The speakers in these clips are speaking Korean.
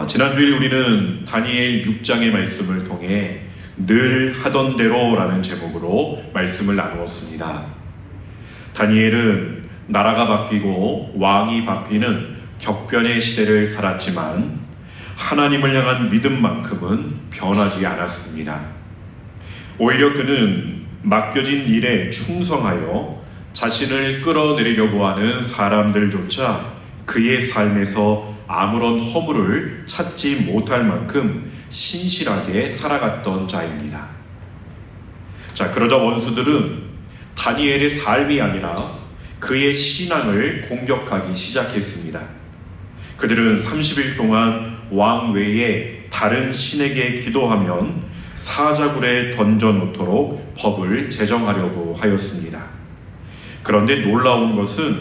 지난주에 우리는 다니엘 6장의 말씀을 통해 늘 하던 대로라는 제목으로 말씀을 나누었습니다. 다니엘은 나라가 바뀌고 왕이 바뀌는 격변의 시대를 살았지만 하나님을 향한 믿음만큼은 변하지 않았습니다. 오히려 그는 맡겨진 일에 충성하여 자신을 끌어내리려고 하는 사람들조차 그의 삶에서 아무런 허물을 찾지 못할 만큼 신실하게 살아갔던 자입니다. 그러자 원수들은 다니엘의 삶이 아니라 그의 신앙을 공격하기 시작했습니다. 그들은 30일 동안 왕 외에 다른 신에게 기도하면 사자굴에 던져놓도록 법을 제정하려고 하였습니다. 그런데 놀라운 것은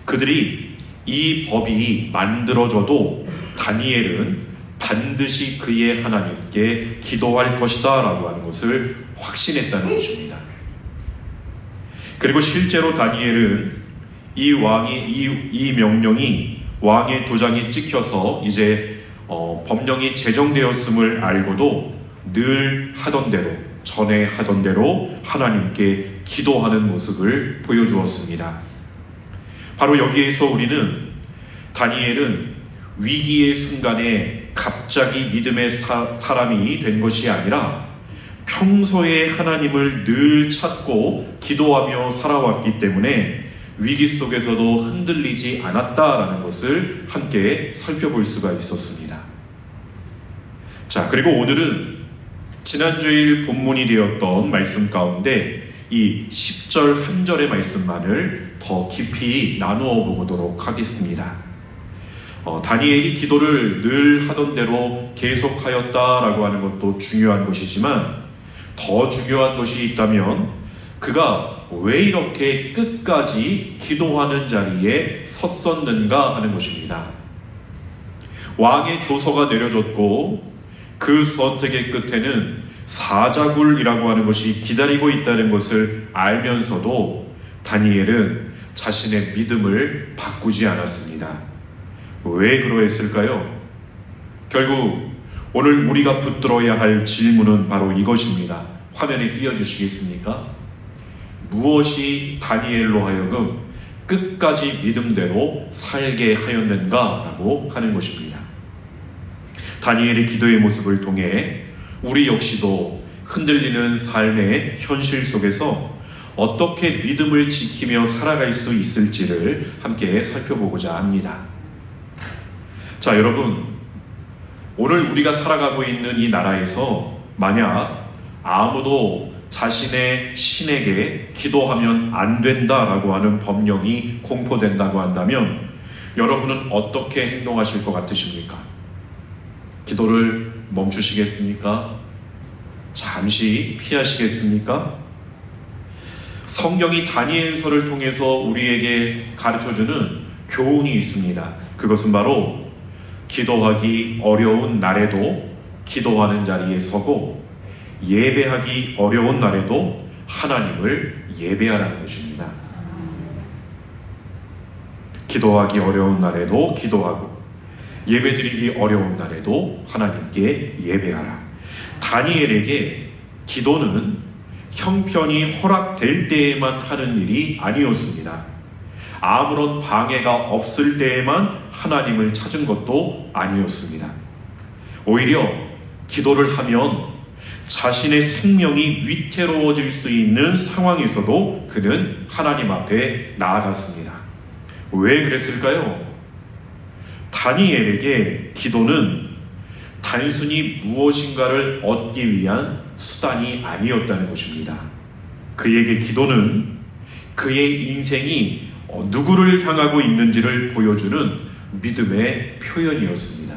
그들이 이 법이 만들어져도 다니엘은 반드시 그의 하나님께 기도할 것이다 라고 하는 것을 확신했다는 것입니다. 그리고 실제로 다니엘은 이 명령이 왕의 도장이 찍혀서 이제 법령이 제정되었음을 알고도 늘 하던 대로, 전에 하던 대로 하나님께 기도하는 모습을 보여주었습니다. 바로 여기에서 우리는 다니엘은 위기의 순간에 갑자기 믿음의 사람이 된 것이 아니라 평소에 하나님을 늘 찾고 기도하며 살아왔기 때문에 위기 속에서도 흔들리지 않았다라는 것을 함께 살펴볼 수가 있었습니다. 그리고 오늘은 지난주일 본문이 되었던 말씀 가운데 이 10절 한 절의 말씀만을 더 깊이 나누어 보도록 하겠습니다. 다니엘이 기도를 늘 하던 대로 계속하였다라고 하는 것도 중요한 것이지만 더 중요한 것이 있다면 그가 왜 이렇게 끝까지 기도하는 자리에 섰었는가 하는 것입니다. 왕의 조서가 내려졌고 그 선택의 끝에는 사자굴이라고 하는 것이 기다리고 있다는 것을 알면서도 다니엘은 자신의 믿음을 바꾸지 않았습니다. 왜 그러했을까요? 결국 오늘 우리가 붙들어야 할 질문은 바로 이것입니다. 화면에 띄워주시겠습니까? 무엇이 다니엘로 하여금 끝까지 믿음대로 살게 하였는가라고 하는 것입니다. 다니엘의 기도의 모습을 통해 우리 역시도 흔들리는 삶의 현실 속에서 어떻게 믿음을 지키며 살아갈 수 있을지를 함께 살펴보고자 합니다. 여러분, 오늘 우리가 살아가고 있는 이 나라에서 만약 아무도 자신의 신에게 기도하면 안 된다라고 하는 법령이 공포된다고 한다면 여러분은 어떻게 행동하실 것 같으십니까? 기도를 멈추시겠습니까? 잠시 피하시겠습니까? 성경이 다니엘서를 통해서 우리에게 가르쳐주는 교훈이 있습니다. 그것은 바로 기도하기 어려운 날에도 기도하는 자리에 서고 예배하기 어려운 날에도 하나님을 예배하라는 것입니다. 기도하기 어려운 날에도 기도하고 예배드리기 어려운 날에도 하나님께 예배하라. 다니엘에게 기도는 형편이 허락될 때에만 하는 일이 아니었습니다. 아무런 방해가 없을 때에만 하나님을 찾은 것도 아니었습니다. 오히려 기도를 하면 자신의 생명이 위태로워질 수 있는 상황에서도 그는 하나님 앞에 나아갔습니다. 왜 그랬을까요? 다니엘에게 기도는 단순히 무엇인가를 얻기 위한 수단이 아니었다는 것입니다. 그에게 기도는 그의 인생이 누구를 향하고 있는지를 보여주는 믿음의 표현이었습니다.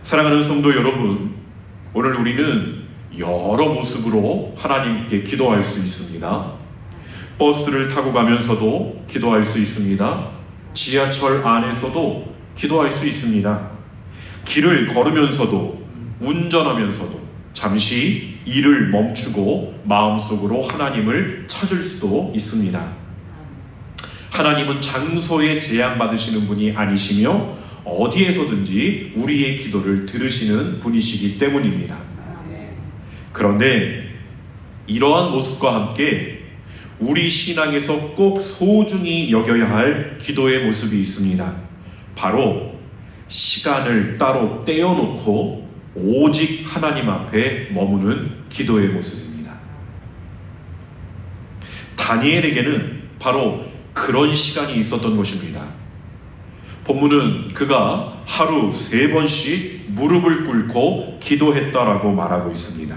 사랑하는 성도 여러분, 오늘 우리는 여러 모습으로 하나님께 기도할 수 있습니다. 버스를 타고 가면서도 기도할 수 있습니다. 지하철 안에서도 기도할 수 있습니다. 길을 걸으면서도, 운전하면서도 잠시 일을 멈추고 마음속으로 하나님을 찾을 수도 있습니다. 하나님은 장소에 제한받으시는 분이 아니시며 어디에서든지 우리의 기도를 들으시는 분이시기 때문입니다. 그런데 이러한 모습과 함께 우리 신앙에서 꼭 소중히 여겨야 할 기도의 모습이 있습니다. 바로 시간을 따로 떼어놓고 오직 하나님 앞에 머무는 기도의 모습입니다. 다니엘에게는 바로 그런 시간이 있었던 것입니다. 본문은 그가 하루 3번씩 무릎을 꿇고 기도했다라고 말하고 있습니다.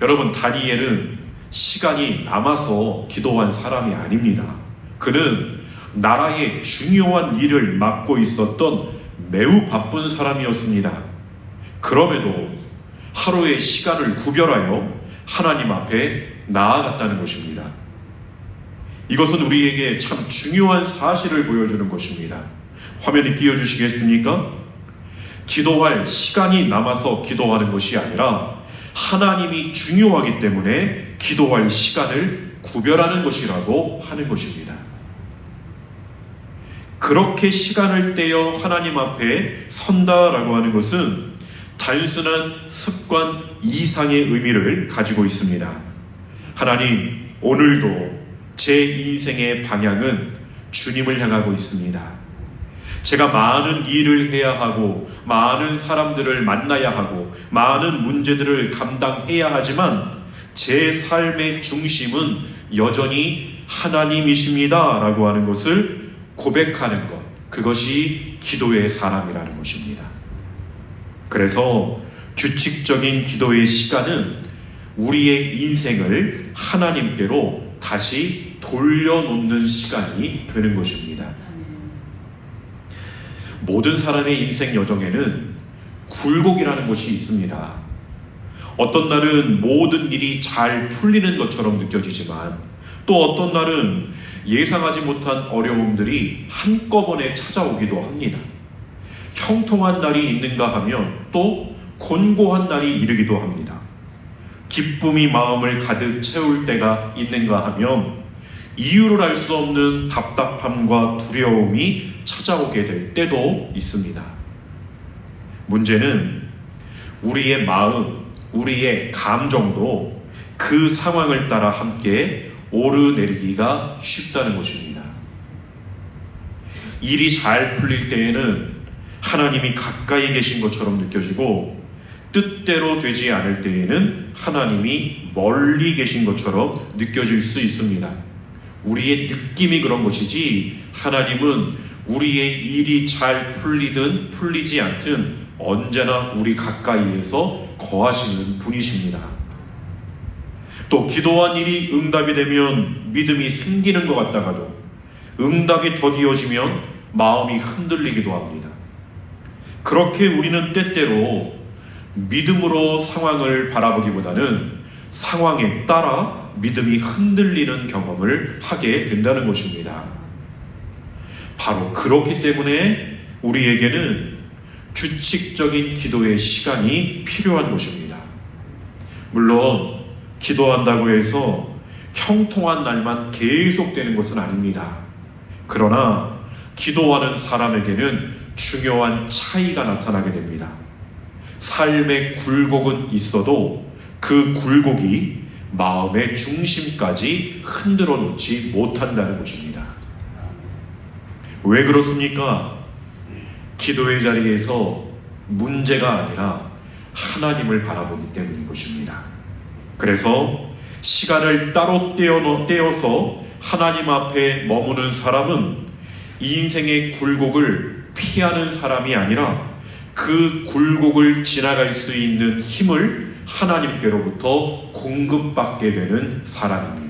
여러분, 다니엘은 시간이 남아서 기도한 사람이 아닙니다. 그는 나라의 중요한 일을 맡고 있었던 매우 바쁜 사람이었습니다. 그럼에도 하루의 시간을 구별하여 하나님 앞에 나아갔다는 것입니다. 이것은 우리에게 참 중요한 사실을 보여주는 것입니다. 화면에 띄워주시겠습니까? 기도할 시간이 남아서 기도하는 것이 아니라 하나님이 중요하기 때문에 기도할 시간을 구별하는 것이라고 하는 것입니다. 그렇게 시간을 떼어 하나님 앞에 선다라고 하는 것은 단순한 습관 이상의 의미를 가지고 있습니다. 하나님, 오늘도 제 인생의 방향은 주님을 향하고 있습니다. 제가 많은 일을 해야 하고 많은 사람들을 만나야 하고 많은 문제들을 감당해야 하지만 제 삶의 중심은 여전히 하나님이십니다 라고 하는 것을 고백하는 것, 그것이 기도의 사람이라는 것입니다. 그래서 규칙적인 기도의 시간은 우리의 인생을 하나님께로 다시 돌려놓는 시간이 되는 것입니다. 모든 사람의 인생 여정에는 굴곡이라는 것이 있습니다. 어떤 날은 모든 일이 잘 풀리는 것처럼 느껴지지만 또 어떤 날은 예상하지 못한 어려움들이 한꺼번에 찾아오기도 합니다. 형통한 날이 있는가 하면 또 곤고한 날이 이르기도 합니다. 기쁨이 마음을 가득 채울 때가 있는가 하면 이유를 알 수 없는 답답함과 두려움이 찾아오게 될 때도 있습니다. 문제는 우리의 마음, 우리의 감정도 그 상황을 따라 함께 오르내리기가 쉽다는 것입니다. 일이 잘 풀릴 때에는 하나님이 가까이 계신 것처럼 느껴지고 뜻대로 되지 않을 때에는 하나님이 멀리 계신 것처럼 느껴질 수 있습니다. 우리의 느낌이 그런 것이지 하나님은 우리의 일이 잘 풀리든 풀리지 않든 언제나 우리 가까이에서 거하시는 분이십니다. 또 기도한 일이 응답이 되면 믿음이 생기는 것 같다가도 응답이 더디어지면 마음이 흔들리기도 합니다. 그렇게 우리는 때때로 믿음으로 상황을 바라보기보다는 상황에 따라 믿음이 흔들리는 경험을 하게 된다는 것입니다. 바로 그렇기 때문에 우리에게는 규칙적인 기도의 시간이 필요한 것입니다. 물론 기도한다고 해서 형통한 날만 계속되는 것은 아닙니다. 그러나 기도하는 사람에게는 중요한 차이가 나타나게 됩니다. 삶의 굴곡은 있어도 그 굴곡이 마음의 중심까지 흔들어 놓지 못한다는 것입니다. 왜 그렇습니까? 기도의 자리에서 문제가 아니라 하나님을 바라보기 때문인 것입니다. 그래서 시간을 따로 떼어서 하나님 앞에 머무는 사람은 인생의 굴곡을 피하는 사람이 아니라 그 굴곡을 지나갈 수 있는 힘을 하나님께로부터 공급받게 되는 사람입니다.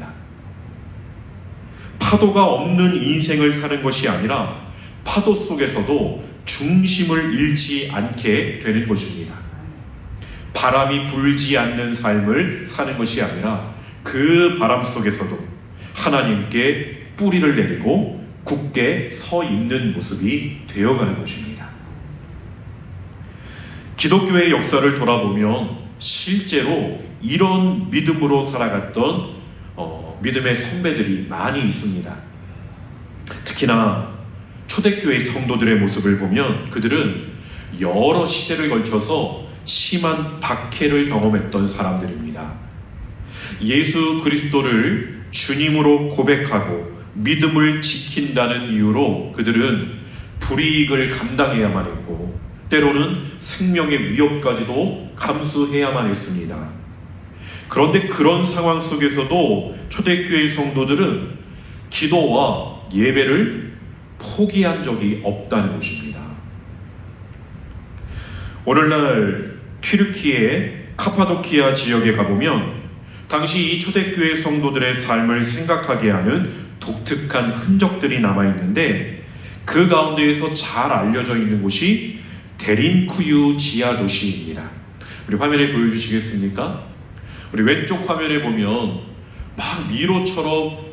파도가 없는 인생을 사는 것이 아니라 파도 속에서도 중심을 잃지 않게 되는 것입니다. 바람이 불지 않는 삶을 사는 것이 아니라 그 바람 속에서도 하나님께 뿌리를 내리고 굳게 서 있는 모습이 되어가는 것입니다. 기독교의 역사를 돌아보면 실제로 이런 믿음으로 살아갔던 믿음의 선배들이 많이 있습니다. 특히나 초대교회 성도들의 모습을 보면 그들은 여러 시대를 걸쳐서 심한 박해를 경험했던 사람들입니다. 예수 그리스도를 주님으로 고백하고 믿음을 지킨다는 이유로 그들은 불이익을 감당해야만 했고 때로는 생명의 위협까지도 감수해야만 했습니다. 그런데 그런 상황 속에서도 초대교회 성도들은 기도와 예배를 포기한 적이 없다는 것입니다. 오늘날 튀르키예 카파도키아 지역에 가보면 당시 이 초대교회 성도들의 삶을 생각하게 하는 독특한 흔적들이 남아있는데 그 가운데에서 잘 알려져 있는 곳이 데린쿠유 지하 도시입니다. 우리 화면에 보여주시겠습니까? 우리 왼쪽 화면에 보면 막 미로처럼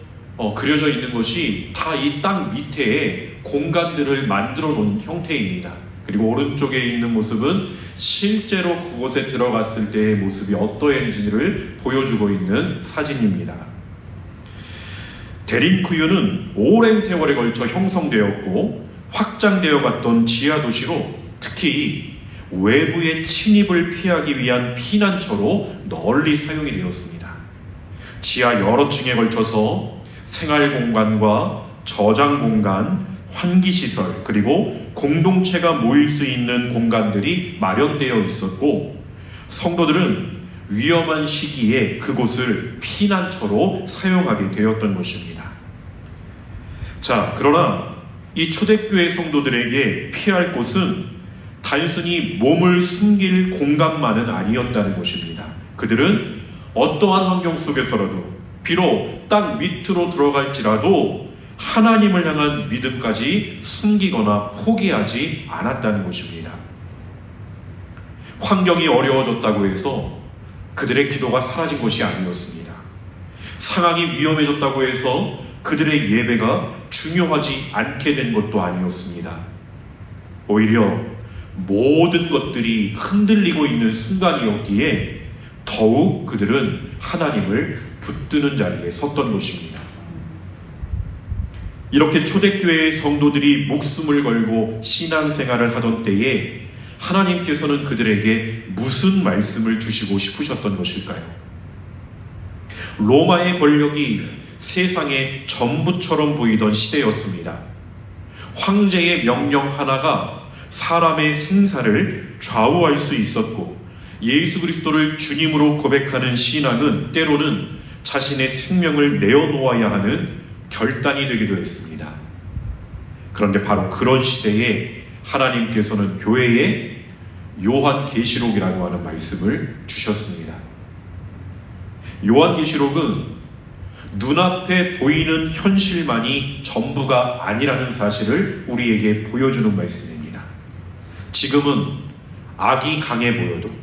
그려져 있는 것이 다 이 땅 밑에 공간들을 만들어 놓은 형태입니다. 그리고 오른쪽에 있는 모습은 실제로 그곳에 들어갔을 때의 모습이 어떠했는지를 보여주고 있는 사진입니다. 데린쿠유는 오랜 세월에 걸쳐 형성되었고 확장되어 갔던 지하 도시로 특히 외부의 침입을 피하기 위한 피난처로 널리 사용이 되었습니다. 지하 여러 층에 걸쳐서 생활 공간과 저장 공간, 환기시설, 그리고 공동체가 모일 수 있는 공간들이 마련되어 있었고 성도들은 위험한 시기에 그곳을 피난처로 사용하게 되었던 것입니다. 자, 그러나 이 초대교회 성도들에게 피할 곳은 단순히 몸을 숨길 공간만은 아니었다는 것입니다. 그들은 어떠한 환경 속에서라도 비록 땅 밑으로 들어갈지라도 하나님을 향한 믿음까지 숨기거나 포기하지 않았다는 것입니다. 환경이 어려워졌다고 해서 그들의 기도가 사라진 것이 아니었습니다. 상황이 위험해졌다고 해서 그들의 예배가 중요하지 않게 된 것도 아니었습니다. 오히려 모든 것들이 흔들리고 있는 순간이었기에 더욱 그들은 하나님을 붙드는 자리에 섰던 것입니다. 이렇게 초대교회의 성도들이 목숨을 걸고 신앙생활을 하던 때에 하나님께서는 그들에게 무슨 말씀을 주시고 싶으셨던 것일까요? 로마의 권력이 세상의 전부처럼 보이던 시대였습니다. 황제의 명령 하나가 사람의 생사를 좌우할 수 있었고 예수 그리스도를 주님으로 고백하는 신앙은 때로는 자신의 생명을 내어놓아야 하는 결단이 되기도 했습니다. 그런데 바로 그런 시대에 하나님께서는 교회에 요한계시록이라고 하는 말씀을 주셨습니다. 요한계시록은 눈앞에 보이는 현실만이 전부가 아니라는 사실을 우리에게 보여주는 말씀입니다. 지금은 악이 강해 보여도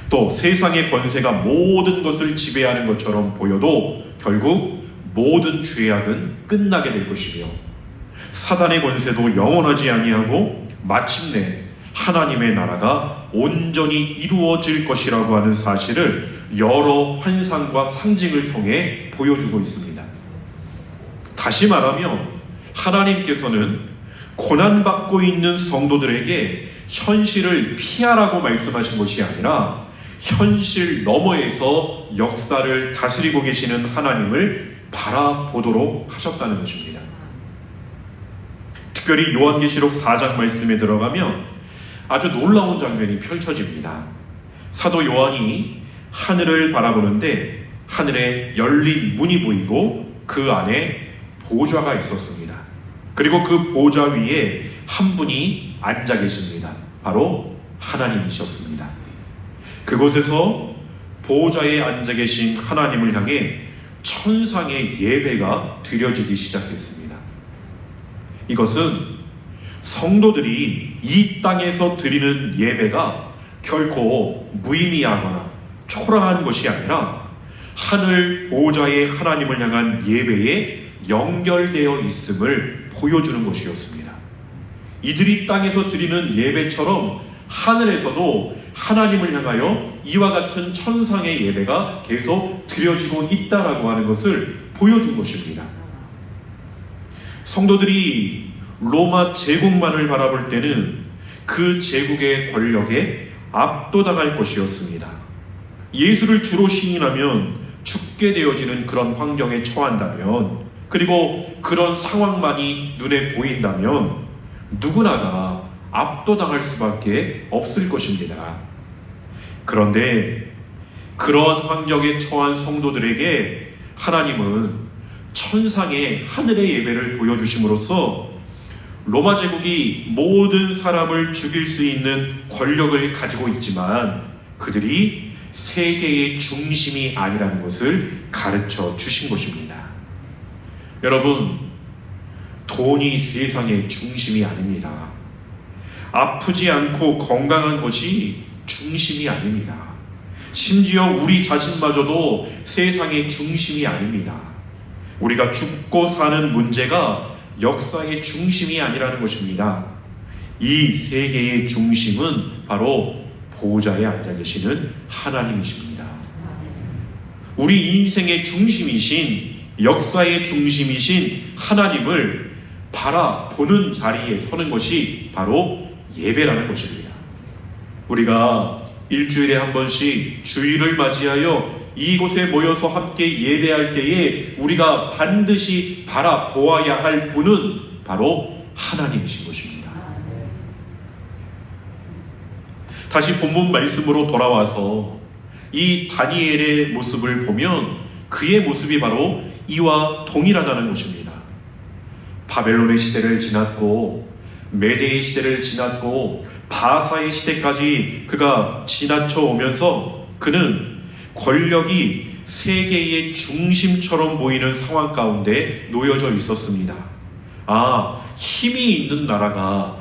또 세상의 권세가 모든 것을 지배하는 것처럼 보여도 결국 모든 죄악은 끝나게 될 것이며 사단의 권세도 영원하지 아니하고 마침내 하나님의 나라가 온전히 이루어질 것이라고 하는 사실을 여러 환상과 상징을 통해 보여주고 있습니다. 다시 말하면 하나님께서는 고난받고 있는 성도들에게 현실을 피하라고 말씀하신 것이 아니라 현실 너머에서 역사를 다스리고 계시는 하나님을 바라보도록 하셨다는 것입니다. 특별히 요한계시록 4장 말씀에 들어가면 아주 놀라운 장면이 펼쳐집니다. 사도 요한이 하늘을 바라보는데 하늘에 열린 문이 보이고 그 안에 보좌가 있었습니다. 그리고 그 보좌 위에 한 분이 앉아 계십니다. 바로 하나님이셨습니다. 그곳에서 보좌에 앉아 계신 하나님을 향해 천상의 예배가 드려지기 시작했습니다. 이것은 성도들이 이 땅에서 드리는 예배가 결코 무의미하거나 초라한 것이 아니라 하늘 보좌의 하나님을 향한 예배에 연결되어 있음을 보여주는 것이었습니다. 이들이 땅에서 드리는 예배처럼 하늘에서도 하나님을 향하여 이와 같은 천상의 예배가 계속 드려지고 있다라고 하는 것을 보여준 것입니다. 성도들이 로마 제국만을 바라볼 때는 그 제국의 권력에 압도당할 것이었습니다. 예수를 주로 시인하면 죽게 되어지는 그런 환경에 처한다면, 그리고 그런 상황만이 눈에 보인다면 누구나가 압도당할 수밖에 없을 것입니다. 그런데 그런 환경에 처한 성도들에게 하나님은 천상의 하늘의 예배를 보여주심으로써 로마 제국이 모든 사람을 죽일 수 있는 권력을 가지고 있지만 그들이 세계의 중심이 아니라는 것을 가르쳐 주신 것입니다. 여러분, 돈이 세상의 중심이 아닙니다. 아프지 않고 건강한 것이 중심이 아닙니다. 심지어 우리 자신마저도 세상의 중심이 아닙니다. 우리가 죽고 사는 문제가 역사의 중심이 아니라는 것입니다. 이 세계의 중심은 바로 보좌에 앉아 계시는 하나님이십니다. 우리 인생의 중심이신, 역사의 중심이신 하나님을 바라보는 자리에 서는 것이 바로 예배라는 것입니다. 우리가 일주일에 한 번씩 주일을 맞이하여 이곳에 모여서 함께 예배할 때에 우리가 반드시 바라보아야 할 분은 바로 하나님이신 것입니다. 다시 본문 말씀으로 돌아와서 이 다니엘의 모습을 보면 그의 모습이 바로 이와 동일하다는 것입니다. 바벨론의 시대를 지났고 메대의 시대를 지났고 바사의 시대까지 그가 지나쳐 오면서 그는 권력이 세계의 중심처럼 보이는 상황 가운데 놓여져 있었습니다. 힘이 있는 나라가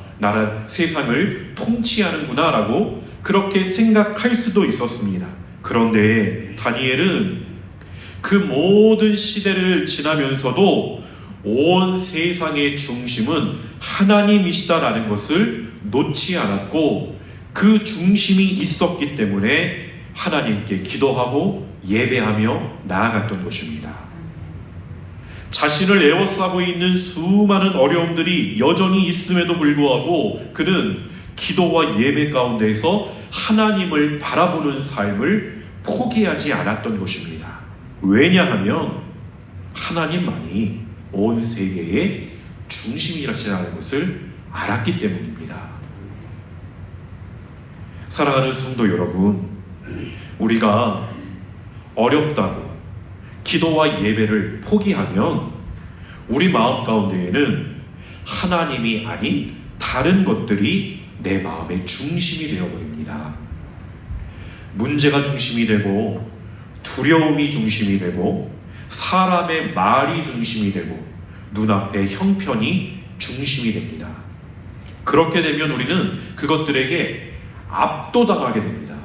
세상을 통치하는구나 라고 그렇게 생각할 수도 있었습니다. 그런데 다니엘은 그 모든 시대를 지나면서도 온 세상의 중심은 하나님이시다라는 것을 놓지 않았고 그 중심이 있었기 때문에 하나님께 기도하고 예배하며 나아갔던 것입니다. 자신을 에워싸고 있는 수많은 어려움들이 여전히 있음에도 불구하고 그는 기도와 예배 가운데에서 하나님을 바라보는 삶을 포기하지 않았던 것입니다. 왜냐하면 하나님만이 온 세계의 중심이라는 것을 알았기 때문입니다. 사랑하는 성도 여러분, 우리가 어렵다고 기도와 예배를 포기하면 우리 마음 가운데에는 하나님이 아닌 다른 것들이 내 마음의 중심이 되어버립니다. 문제가 중심이 되고 두려움이 중심이 되고 사람의 말이 중심이 되고 눈앞의 형편이 중심이 됩니다. 그렇게 되면 우리는 그것들에게 압도당하게 됩니다.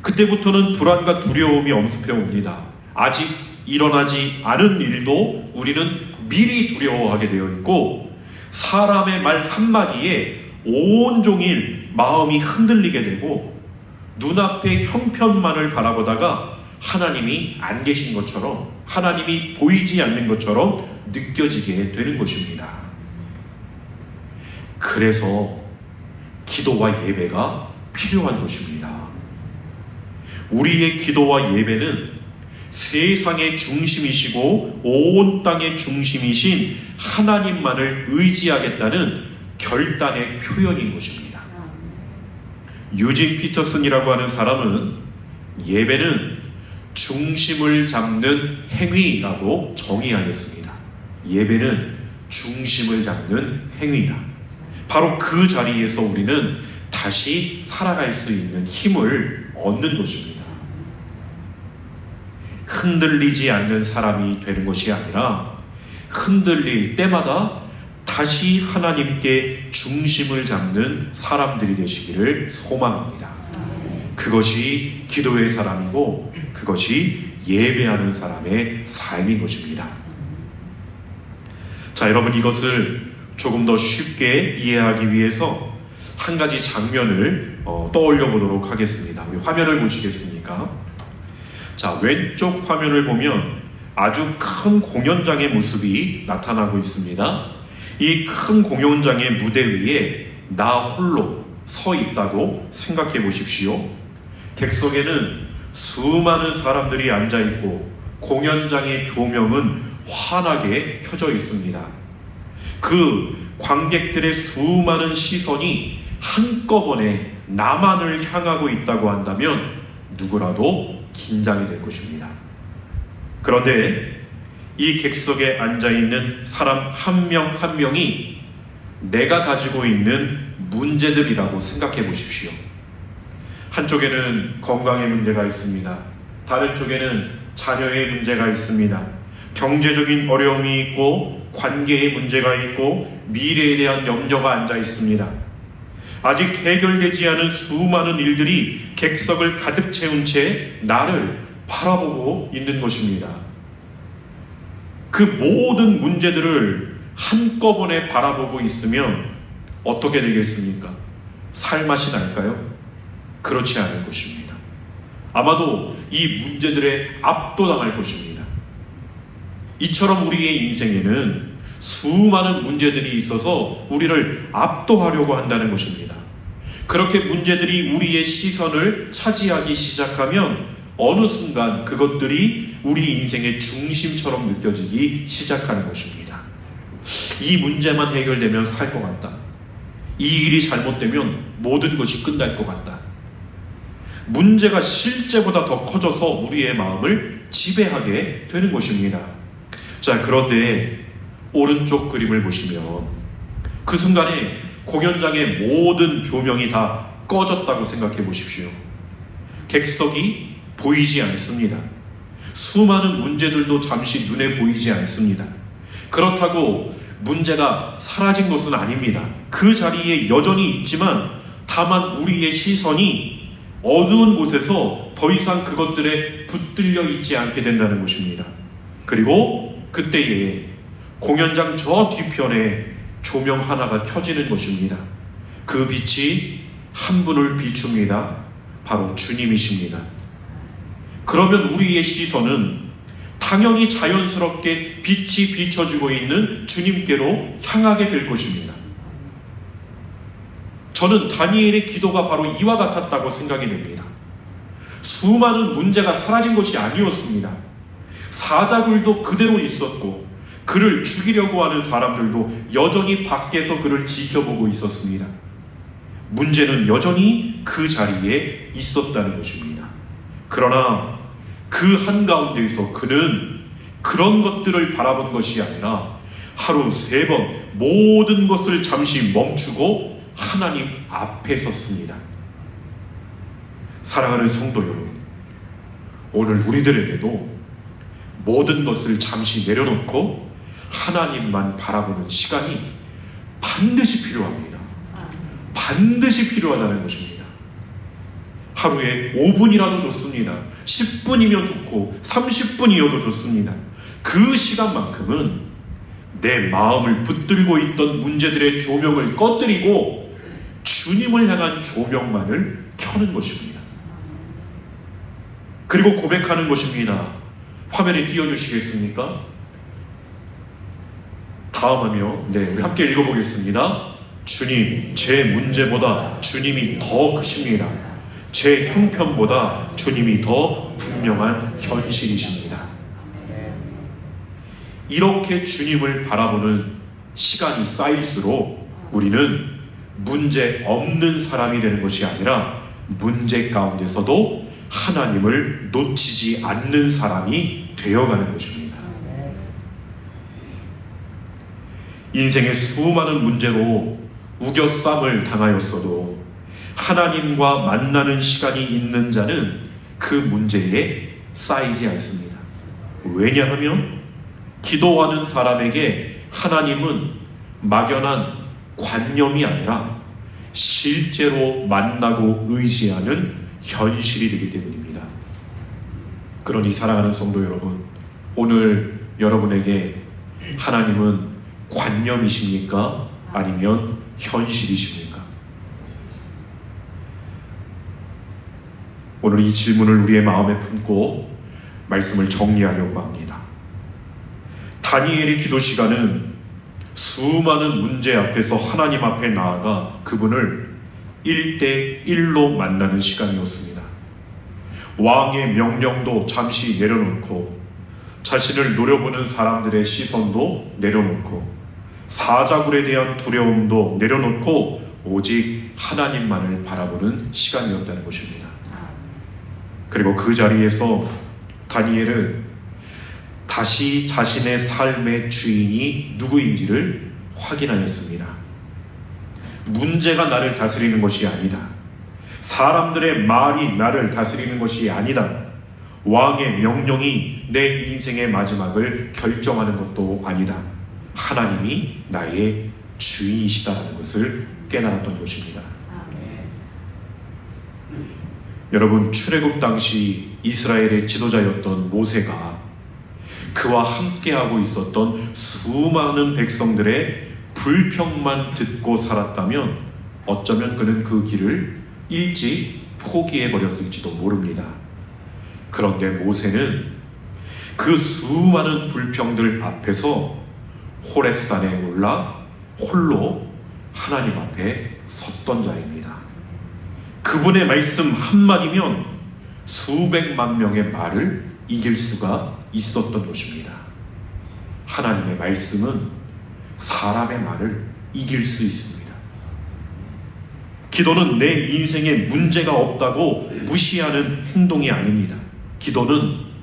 그때부터는 불안과 두려움이 엄습해 옵니다. 아직 일어나지 않은 일도 우리는 미리 두려워하게 되어 있고 사람의 말 한마디에 온종일 마음이 흔들리게 되고 눈앞의 형편만을 바라보다가 하나님이 안 계신 것처럼, 하나님이 보이지 않는 것처럼 느껴지게 되는 것입니다. 그래서 기도와 예배가 필요한 것입니다. 우리의 기도와 예배는 세상의 중심이시고 온 땅의 중심이신 하나님만을 의지하겠다는 결단의 표현인 것입니다. 유진 피터슨이라고 하는 사람은 예배는 중심을 잡는 행위라고 정의하였습니다. 예배는 중심을 잡는 행위다. 바로 그 자리에서 우리는 다시 살아갈 수 있는 힘을 얻는 것입니다. 흔들리지 않는 사람이 되는 것이 아니라 흔들릴 때마다 다시 하나님께 중심을 잡는 사람들이 되시기를 소망합니다. 그것이 기도의 사람이고 그것이 예배하는 사람의 삶인 것입니다. 자, 여러분, 이것을 조금 더 쉽게 이해하기 위해서 한 가지 장면을 떠올려 보도록 하겠습니다. 우리 화면을 보시겠습니까? 자, 왼쪽 화면을 보면 아주 큰 공연장의 모습이 나타나고 있습니다. 이 큰 공연장의 무대 위에 나 홀로 서 있다고 생각해 보십시오. 객석에는 수많은 사람들이 앉아 있고 공연장의 조명은 환하게 켜져 있습니다. 그 관객들의 수많은 시선이 한꺼번에 나만을 향하고 있다고 한다면 누구라도 긴장이 될 것입니다. 그런데 이 객석에 앉아있는 사람 한 명 한 명이 내가 가지고 있는 문제들이라고 생각해 보십시오. 한쪽에는 건강의 문제가 있습니다. 다른 쪽에는 자녀의 문제가 있습니다. 경제적인 어려움이 있고 관계의 문제가 있고 미래에 대한 염려가 앉아 있습니다. 아직 해결되지 않은 수많은 일들이 객석을 가득 채운 채 나를 바라보고 있는 것입니다. 그 모든 문제들을 한꺼번에 바라보고 있으면 어떻게 되겠습니까? 살맛이 날까요? 그렇지 않을 것입니다. 아마도 이 문제들에 압도당할 것입니다. 이처럼 우리의 인생에는 수많은 문제들이 있어서 우리를 압도하려고 한다는 것입니다. 그렇게 문제들이 우리의 시선을 차지하기 시작하면 어느 순간 그것들이 우리 인생의 중심처럼 느껴지기 시작하는 것입니다. 이 문제만 해결되면 살 것 같다. 이 일이 잘못되면 모든 것이 끝날 것 같다. 문제가 실제보다 더 커져서 우리의 마음을 지배하게 되는 것입니다. 자, 그런데 오른쪽 그림을 보시면 그 순간에 공연장의 모든 조명이 다 꺼졌다고 생각해 보십시오. 객석이 보이지 않습니다. 수많은 문제들도 잠시 눈에 보이지 않습니다. 그렇다고 문제가 사라진 것은 아닙니다. 그 자리에 여전히 있지만 다만 우리의 시선이 어두운 곳에서 더 이상 그것들에 붙들려 있지 않게 된다는 것입니다. 그리고 그때에 공연장 저 뒤편에 조명 하나가 켜지는 것입니다. 그 빛이 한 분을 비춥니다. 바로 주님이십니다. 그러면 우리의 시선은 당연히 자연스럽게 빛이 비춰주고 있는 주님께로 향하게 될 것입니다. 저는 다니엘의 기도가 바로 이와 같았다고 생각이 됩니다. 수많은 문제가 사라진 것이 아니었습니다. 사자굴도 그대로 있었고 그를 죽이려고 하는 사람들도 여전히 밖에서 그를 지켜보고 있었습니다. 문제는 여전히 그 자리에 있었다는 것입니다. 그러나 그 한가운데에서 그는 그런 것들을 바라본 것이 아니라 하루 3번 모든 것을 잠시 멈추고 하나님 앞에 섰습니다. 사랑하는 성도 여러분, 오늘 우리들에게도 모든 것을 잠시 내려놓고 하나님만 바라보는 시간이 반드시 필요합니다. 반드시 필요하다는 것입니다. 하루에 5분이라도 좋습니다. 10분이면 좋고 30분이어도 좋습니다. 그 시간만큼은 내 마음을 붙들고 있던 문제들의 조명을 꺼뜨리고 주님을 향한 조명만을 켜는 것입니다. 그리고 고백하는 것입니다. 화면에 띄워주시겠습니까? 다음 화면, 우리 함께 읽어보겠습니다. 주님, 제 문제보다 주님이 더 크십니다. 제 형편보다 주님이 더 분명한 현실이십니다. 이렇게 주님을 바라보는 시간이 쌓일수록 우리는 문제 없는 사람이 되는 것이 아니라 문제 가운데서도 하나님을 놓치지 않는 사람이 되어가는 것입니다. 인생의 수많은 문제로 우겨쌈을 당하였어도 하나님과 만나는 시간이 있는 자는 그 문제에 쌓이지 않습니다. 왜냐하면 기도하는 사람에게 하나님은 막연한 관념이 아니라 실제로 만나고 의지하는 현실이 되기 때문입니다. 그러니 사랑하는 성도 여러분, 오늘 여러분에게 하나님은 관념이십니까? 아니면 현실이십니까? 오늘 이 질문을 우리의 마음에 품고 말씀을 정리하려고 합니다. 다니엘의 기도 시간은 수많은 문제 앞에서 하나님 앞에 나아가 그분을 1대1로 만나는 시간이었습니다. 왕의 명령도 잠시 내려놓고 자신을 노려보는 사람들의 시선도 내려놓고 사자굴에 대한 두려움도 내려놓고 오직 하나님만을 바라보는 시간이었다는 것입니다. 그리고 그 자리에서 다니엘은 다시 자신의 삶의 주인이 누구인지를 확인하였습니다. 문제가 나를 다스리는 것이 아니다. 사람들의 말이 나를 다스리는 것이 아니다. 왕의 명령이 내 인생의 마지막을 결정하는 것도 아니다. 하나님이 나의 주인이시다는 것을 깨달았던 것입니다. 여러분, 출애굽 당시 이스라엘의 지도자였던 모세가 그와 함께하고 있었던 수많은 백성들의 불평만 듣고 살았다면 어쩌면 그는 그 길을 일찍 포기해버렸을지도 모릅니다. 그런데 모세는 그 수많은 불평들 앞에서 호렙산에 올라 홀로 하나님 앞에 섰던 자입니다. 그분의 말씀 한마디면 수백만 명의 말을 이길 수가 있었던 것입니다. 하나님의 말씀은 사람의 말을 이길 수 있습니다. 기도는 내 인생에 문제가 없다고 무시하는 행동이 아닙니다. 기도는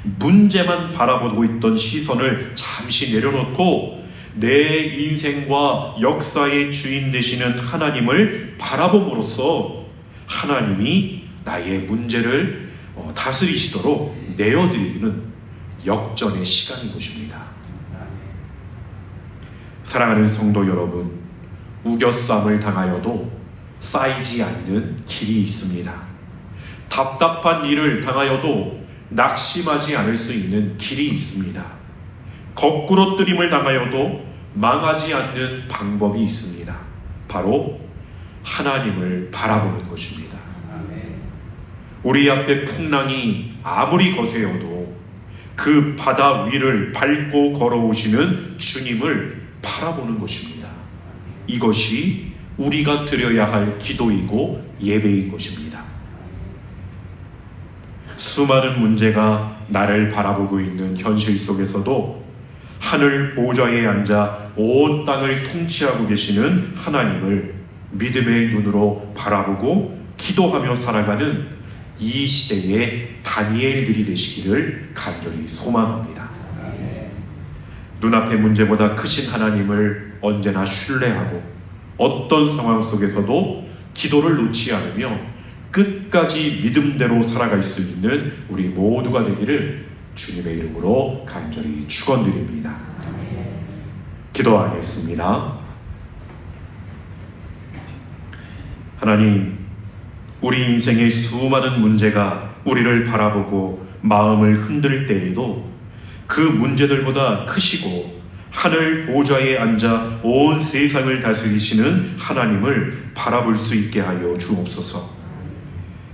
문제만 바라보고 있던 시선을 잠시 내려놓고 내 인생과 역사의 주인 되시는 하나님을 바라봄으로써 하나님이 나의 문제를 다스리시도록 내어드리는 역전의 시간인 것입니다. 사랑하는 성도 여러분, 우겨쌈을 당하여도 쌓이지 않는 길이 있습니다. 답답한 일을 당하여도 낙심하지 않을 수 있는 길이 있습니다. 거꾸로 뜨림을 당하여도 망하지 않는 방법이 있습니다. 바로 하나님을 바라보는 것입니다. 우리 앞에 풍랑이 아무리 거세어도 그 바다 위를 밟고 걸어오시는 주님을 바라보는 것입니다. 이것이 우리가 드려야 할 기도이고 예배인 것입니다. 수많은 문제가 나를 바라보고 있는 현실 속에서도 하늘 보좌에 앉아 온 땅을 통치하고 계시는 하나님을 믿음의 눈으로 바라보고 기도하며 살아가는 이 시대의 다니엘들이 되시기를 간절히 소망합니다. 눈앞의 문제보다 크신 하나님을 언제나 신뢰하고 어떤 상황 속에서도 기도를 놓지 않으며 끝까지 믿음대로 살아갈 수 있는 우리 모두가 되기를 주님의 이름으로 간절히 축원드립니다. 기도하겠습니다. 하나님, 우리 인생의 수많은 문제가 우리를 바라보고 마음을 흔들 때에도 그 문제들보다 크시고 하늘 보좌에 앉아 온 세상을 다스리시는 하나님을 바라볼 수 있게 하여 주옵소서.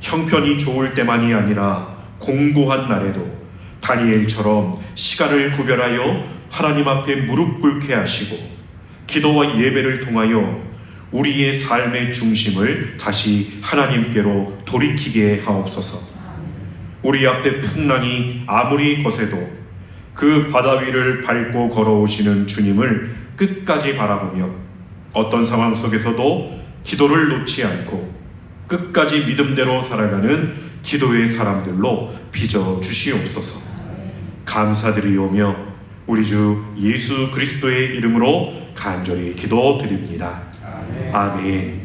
형편이 좋을 때만이 아니라 공고한 날에도 다니엘처럼 시간을 구별하여 하나님 앞에 무릎 꿇게 하시고 기도와 예배를 통하여 우리의 삶의 중심을 다시 하나님께로 돌이키게 하옵소서. 우리 앞에 풍랑이 아무리 거세도 그 바다 위를 밟고 걸어오시는 주님을 끝까지 바라보며 어떤 상황 속에서도 기도를 놓지 않고 끝까지 믿음대로 살아가는 기도의 사람들로 빚어 주시옵소서. 감사드리오며 우리 주 예수 그리스도의 이름으로 간절히 기도드립니다. 아멘.